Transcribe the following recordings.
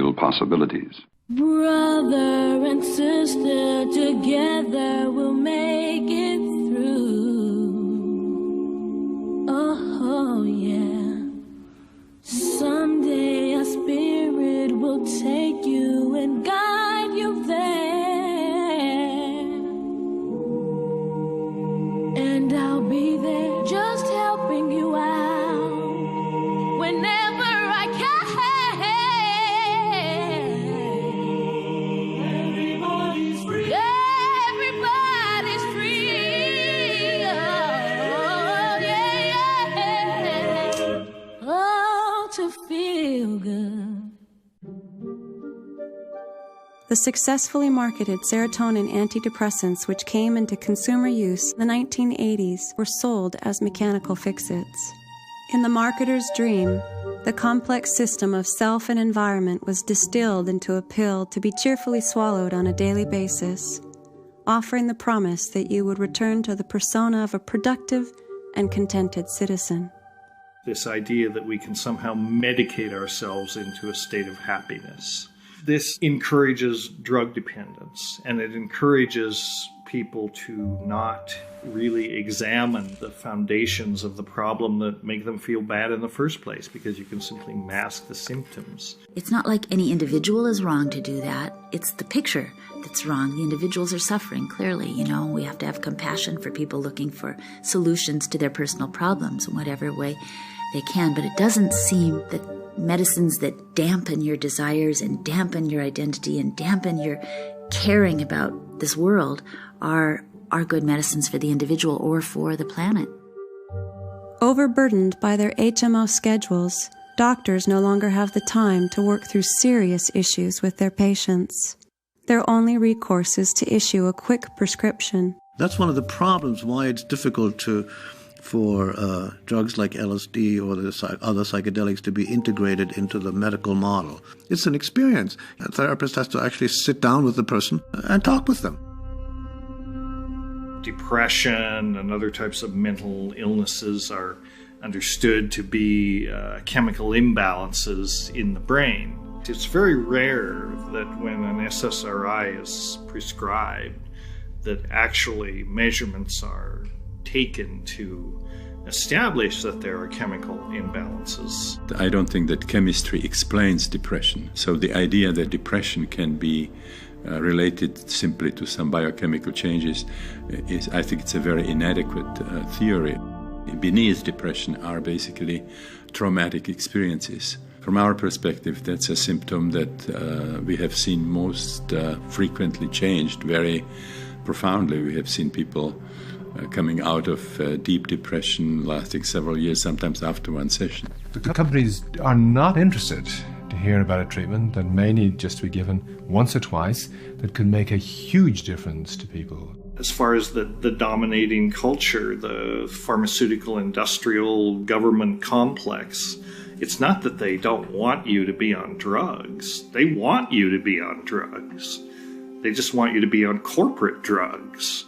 potential possibilities. Brother and sister, together we'll make it through. Oh, yeah. Someday a spirit will take you and guide you there. And I'll be there just helping you out whenever I can. Everybody's free. Everybody's free. Oh, yeah. Oh, to feel good. The successfully marketed serotonin antidepressants which came into consumer use in the 1980s were sold as mechanical fix-its. In the marketer's dream, the complex system of self and environment was distilled into a pill to be cheerfully swallowed on a daily basis, offering the promise that you would return to the persona of a productive and contented citizen. This idea that we can somehow medicate ourselves into a state of happiness. This encourages drug dependence, and it encourages people to not really examine the foundations of the problem that make them feel bad in the first place, because you can simply mask the symptoms. It's not like any individual is wrong to do that. It's the picture that's wrong. The individuals are suffering, clearly. We have to have compassion for people looking for solutions to their personal problems in whatever way they can. But it doesn't seem that medicines that dampen your desires and dampen your identity and dampen your caring about this world are good medicines for the individual or for the planet. Overburdened by their HMO schedules, doctors no longer have the time to work through serious issues with their patients. Their only recourse is to issue a quick prescription. That's one of the problems why it's difficult for drugs like LSD or the other psychedelics to be integrated into the medical model. It's an experience. A therapist has to actually sit down with the person and talk with them. Depression and other types of mental illnesses are understood to be chemical imbalances in the brain. It's very rare that when an SSRI is prescribed, that actually measurements are taken to establish that there are chemical imbalances. I don't think that chemistry explains depression. So the idea that depression can be related simply to some biochemical changes I think it's a very inadequate theory. Beneath depression are basically traumatic experiences. From our perspective, that's a symptom that we have seen most frequently changed very profoundly. We have seen people coming out of deep depression lasting several years, sometimes after one session. The companies are not interested to hear about a treatment that may need just to be given once or twice that could make a huge difference to people. As far as the dominating culture, the pharmaceutical, industrial, government complex, it's not that they don't want you to be on drugs. They want you to be on drugs. They just want you to be on corporate drugs.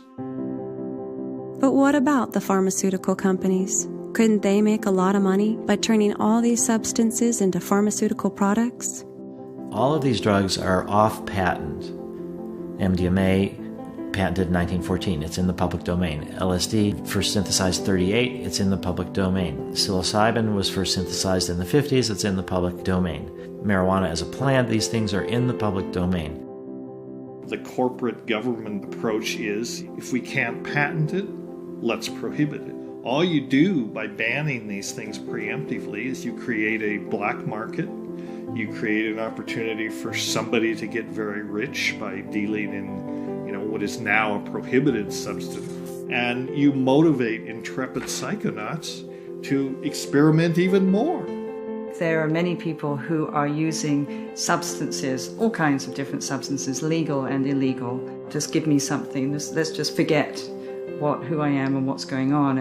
But what about the pharmaceutical companies? Couldn't they make a lot of money by turning all these substances into pharmaceutical products? All of these drugs are off patent. MDMA, patented in 1914, it's in the public domain. LSD, first synthesized 1938, it's in the public domain. Psilocybin was first synthesized in the 50s, it's in the public domain. Marijuana as a plant, these things are in the public domain. The corporate government approach is, if we can't patent it, let's prohibit it. All you do by banning these things preemptively is you create a black market, you create an opportunity for somebody to get very rich by dealing in what is now a prohibited substance, and you motivate intrepid psychonauts to experiment even more. There are many people who are using substances, all kinds of different substances, legal and illegal. Just give me something, let's just forget who I am and what's going on.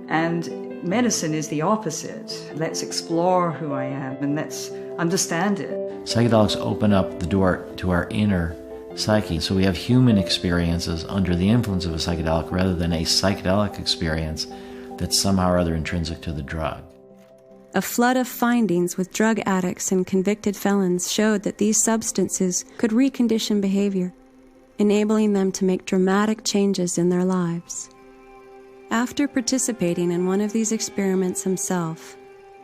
And medicine is the opposite. Let's explore who I am and let's understand it. Psychedelics open up the door to our inner psyche, so we have human experiences under the influence of a psychedelic rather than a psychedelic experience that's somehow or other intrinsic to the drug. A flood of findings with drug addicts and convicted felons showed that these substances could recondition behavior, enabling them to make dramatic changes in their lives. After participating in one of these experiments himself,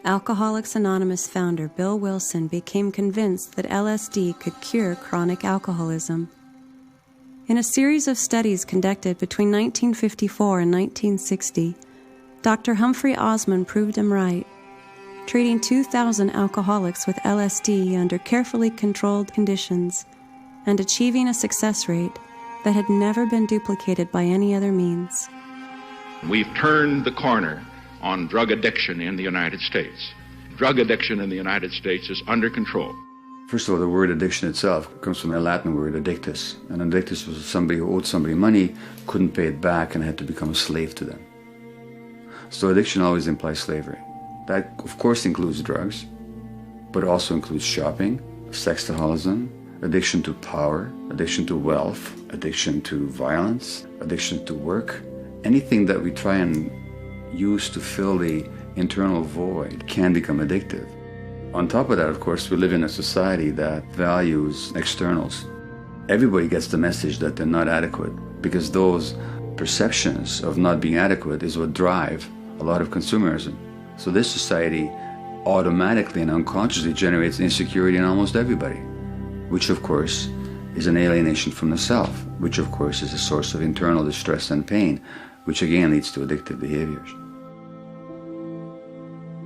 Alcoholics Anonymous founder Bill Wilson became convinced that LSD could cure chronic alcoholism. In a series of studies conducted between 1954 and 1960, Dr. Humphrey Osmond proved him right, treating 2,000 alcoholics with LSD under carefully controlled conditions and achieving a success rate that had never been duplicated by any other means. We've turned the corner on drug addiction in the United States. Drug addiction in the United States is under control. First of all, the word addiction itself comes from the Latin word addictus. And addictus was somebody who owed somebody money, couldn't pay it back, and had to become a slave to them. So addiction always implies slavery. That, of course, includes drugs, but it also includes shopping, sexaholism, addiction to power, addiction to wealth, addiction to violence, addiction to work. Anything that we try and use to fill the internal void can become addictive. On top of that, of course, we live in a society that values externals. Everybody gets the message that they're not adequate, because those perceptions of not being adequate is what drive a lot of consumerism. So this society automatically and unconsciously generates insecurity in almost everybody, which of course is an alienation from the self, which of course is a source of internal distress and pain, which again leads to addictive behaviors.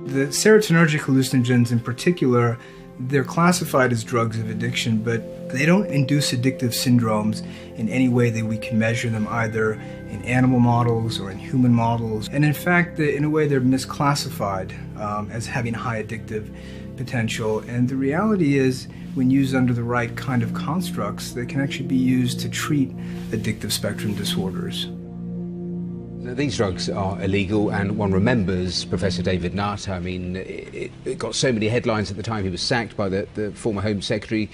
The serotonergic hallucinogens in particular, they're classified as drugs of addiction, but they don't induce addictive syndromes in any way that we can measure them, either in animal models or in human models. And in fact, in a way, they're misclassified as having high addictive potential. And the reality is, when used under the right kind of constructs, they can actually be used to treat addictive spectrum disorders. These drugs are illegal, and one remembers Professor David Nutt. I mean, it got so many headlines at the time. He was sacked by the former Home Secretary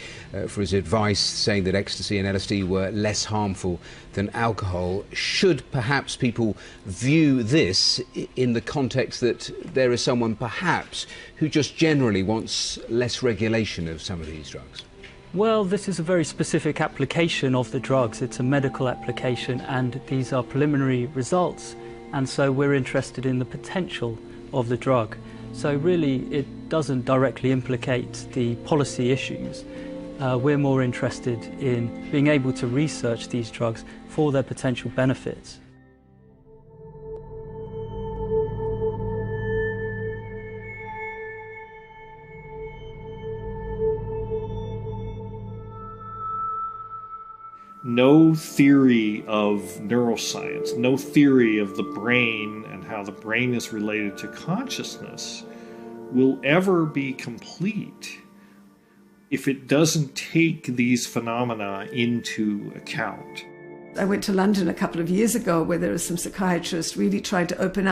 for his advice, saying that ecstasy and LSD were less harmful than alcohol. Should perhaps people view this in the context that there is someone perhaps who just generally wants less regulation of some of these drugs? Well, this is a very specific application of the drugs. It's a medical application, and these are preliminary results. And so we're interested in the potential of the drug. So really, it doesn't directly implicate the policy issues. We're more interested in being able to research these drugs for their potential benefits. No theory of neuroscience, no theory of the brain and how the brain is related to consciousness will ever be complete if it doesn't take these phenomena into account. I went to London a couple of years ago where there were some psychiatrists really trying to open up